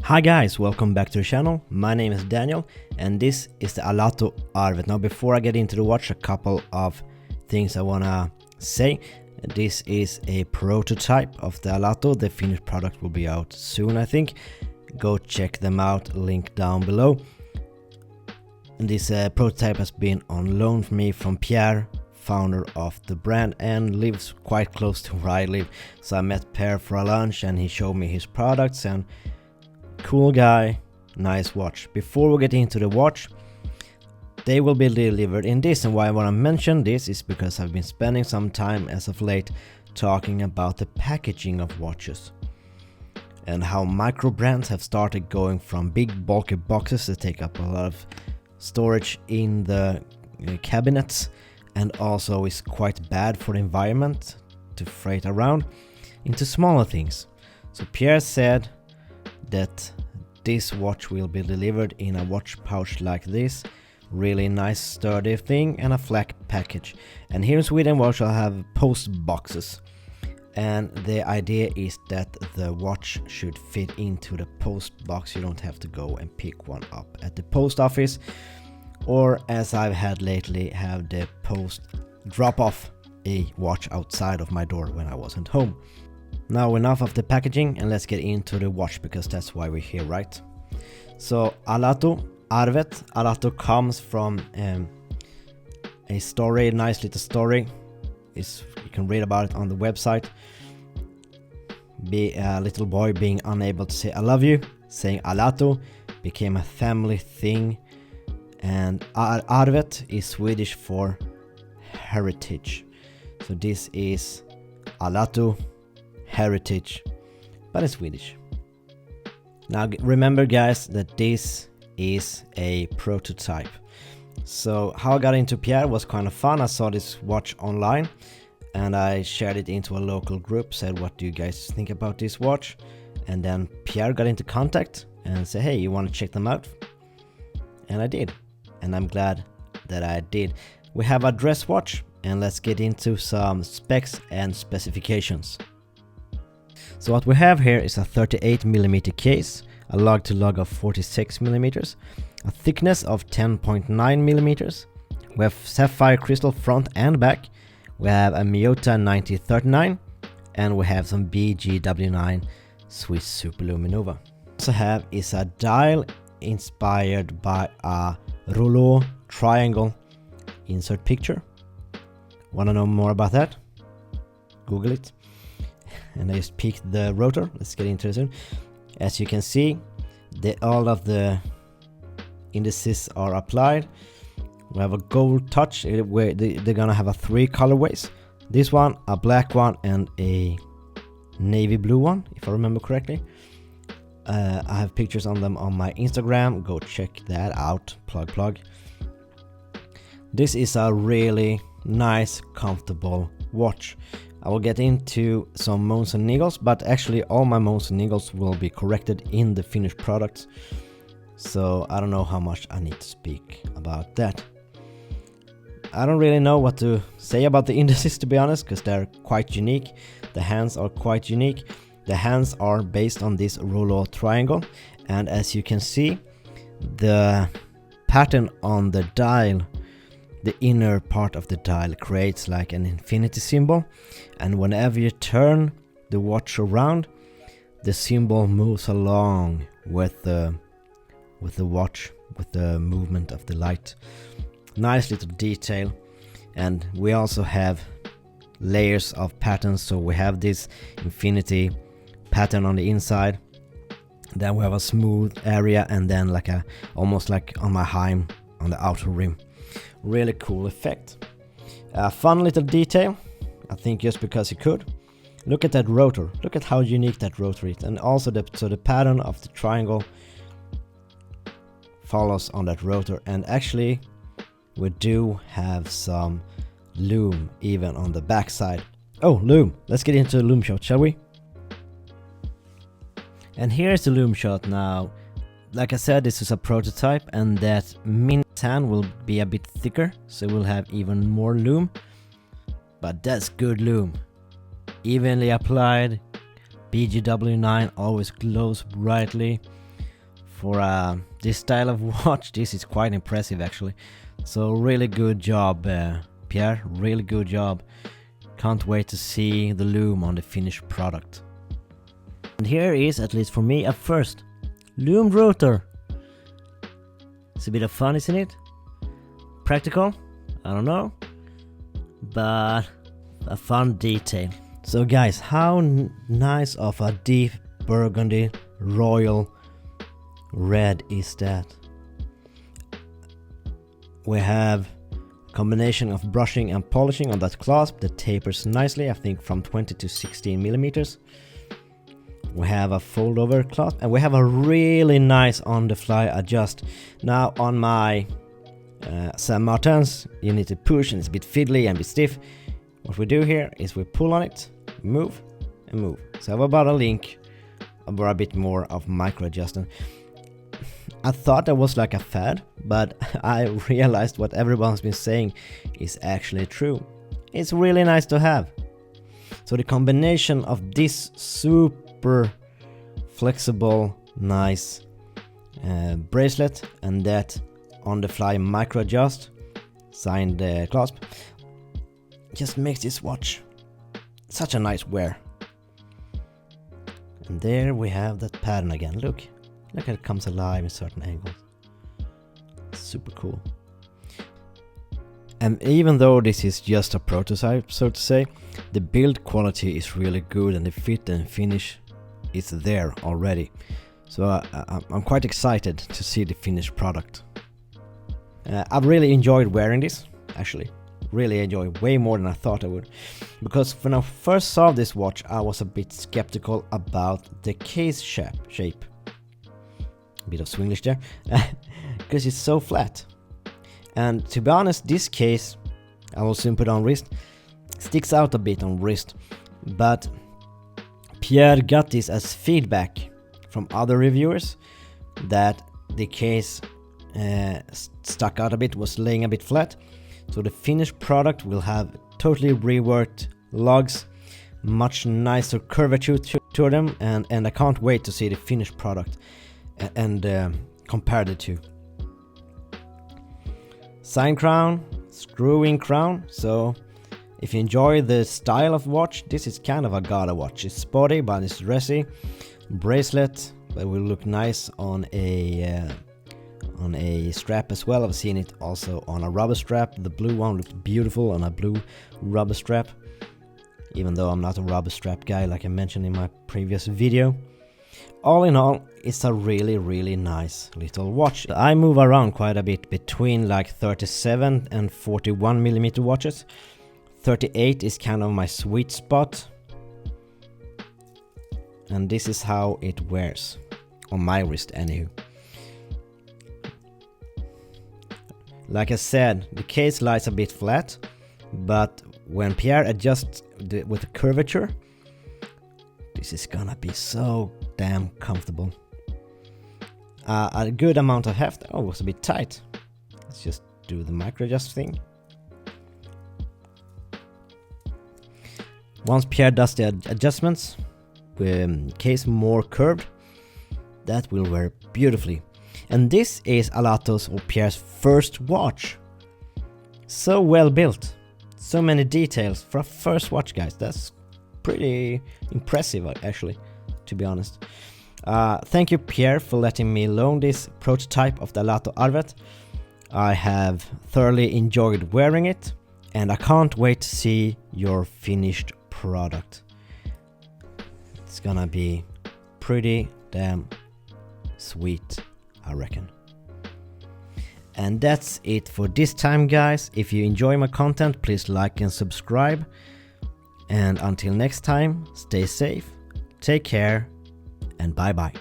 Hi guys, welcome back to the channel. My name is Daniel and this is the Alato Arvet. Now before I get into the watch, a couple of things I wanna say. This is a prototype of the Alato. The finished product will be out soon, I think. Go check them out, link down below. And this prototype has been on loan from me from Pierre, founder of the brand, and lives quite close to where I live. So I met Pierre for a lunch and he showed me his products, and cool guy, nice watch. Before we get into the watch, they will be delivered in this, and why I want to mention this is because I've been spending some time as of late talking about the packaging of watches and how micro brands have started going from big bulky boxes that take up a lot of storage in the cabinets and also is quite bad for the environment to freight around, into smaller things. So Pierre said that this watch will be delivered in a watch pouch like this, really nice sturdy thing, and a flat package. And here in Sweden we also have post boxes, and the idea is that the watch should fit into the post box. You don't have to go and pick one up at the post office, or as I've had lately, have the post drop off a watch outside of my door when I wasn't home. Now enough of the packaging and let's get into the watch, because that's why we're here, right? So Alato Arvet. Alato comes from a story, nice little story. You can read about it on the website. Be a little boy being unable to say I love you, saying Alato became a family thing, and Arvet is Swedish for heritage. So this is Alato heritage, but in Swedish. Now remember guys that this is a prototype. So how I got into Pierre was kind of fun. I saw this watch online and I shared it into a local group, said what do you guys think about this watch, and then Pierre got into contact and said hey, you want to check them out? And I did, and I'm glad that I did. We have a dress watch and let's get into some specs and specifications. So what we have here is a 38mm case, a lug-to-lug of 46mm, a thickness of 10.9mm. We have sapphire crystal front and back. We have a Miyota 9039, and we have some BGW9 Swiss Super Luminova. What we also have is a dial inspired by a rouleau triangle insert picture. Want to know more about that? Google it. And I just peeked the rotor. Let's get into it soon. As you can see, all of the indices are applied. We have a gold touch where they're gonna have a 3 colorways. This one, a black one, and a navy blue one, if I remember correctly. I have pictures on them on my Instagram. Go check that out. Plug. This is a really nice, comfortable watch. I will get into some moans and niggles, but actually all my moans and niggles will be corrected in the finished products. So I don't know how much I need to speak about that. I don't really know what to say about the indices, to be honest, because they're quite unique. The hands are quite unique. The hands are based on this rouleau triangle, and as you can see, the pattern on the dial, the inner part of the dial, creates like an infinity symbol, and whenever you turn the watch around, the symbol moves along with the watch, with the movement of the light. Nice little detail. And we also have layers of patterns. So we have this infinity pattern on the inside, then we have a smooth area, and then like a almost like on my Heim on the outer rim. Really cool effect. Fun little detail, I think, just because you could. Look at that rotor. Look at how unique that rotor is, and also the pattern of the triangle follows on that rotor. And actually, we do have some lume even on the back side. Oh, lume! Let's get into the lume shot, shall we? And here's the lume shot now. Like I said, this is a prototype, and that mini tan will be a bit thicker, so we'll have even more lume. But that's good lume. Evenly applied, BGW9 always glows brightly. for this style of watch. This is quite impressive actually. So really good job, Pierre, really good job. Can't wait to see the Lume on the finished product. And here is, at least for me, a first Lume rotor. It's a bit of fun, isn't it? Practical? I don't know, but a fun detail. So guys, how nice of a deep burgundy royal red is that? We have a combination of brushing and polishing on that clasp that tapers nicely, I think from 20 to 16 millimeters. We have a fold over clasp, and we have a really nice on the fly adjust. Now on my Saint Martins, you need to push and it's a bit fiddly and a bit stiff. What we do here is we pull on it, move and move. So how about a link about a bit more of micro adjustment. I thought that was like a fad, but I realized what everyone's been saying is actually true. It's really nice to have. So the combination of this super flexible, nice bracelet and that on the fly micro adjust signed clasp just makes this watch such a nice wear. And there we have that pattern again. Look how it comes alive in certain angles. Super cool. And even though this is just a prototype, so to say, the build quality is really good and the fit and finish is there already. So I'm quite excited to see the finished product. I've really enjoyed wearing this, actually. Really enjoyed, way more than I thought I would. Because when I first saw this watch, I was a bit skeptical about the case shape. A bit of Swinglish there. Because it's so flat. And to be honest, this case, I will soon put on wrist, sticks out a bit on wrist. But Pierre got this as feedback from other reviewers that the case stuck out a bit, was laying a bit flat. So the finished product will have totally reworked lugs, much nicer curvature to them, and I can't wait to see the finished product and compare the two. Sign crown, screw-in crown. So if you enjoy the style of watch, this is kind of a Gala watch. It's sporty, but it's dressy. Bracelet that will look nice on a strap as well. I've seen it also on a rubber strap. The blue one looked beautiful on a blue rubber strap, even though I'm not a rubber strap guy like I mentioned in my previous video. All in all, it's a really nice little watch. I move around quite a bit between like 37 and 41 millimeter watches. 38 is kind of my sweet spot, and this is how it wears on my wrist anywho. Like I said, the case lies a bit flat, but when Pierre adjusts with the curvature, this is gonna be so damn comfortable. A good amount of heft. Oh, it was a bit tight. Let's just do the micro adjust thing. Once Pierre does the adjustments, with case more curved, that will wear beautifully. And this is Alato's or Pierre's first watch. So well built. So many details for a first watch, guys. That's pretty impressive, actually, to be honest. Thank you, Pierre, for letting me loan this prototype of the Alato Arvet. I have thoroughly enjoyed wearing it, and I can't wait to see your finished product. It's gonna be pretty damn sweet, I reckon. And that's it for this time, guys. If you enjoy my content, please like and subscribe. And until next time, stay safe, take care, and bye bye.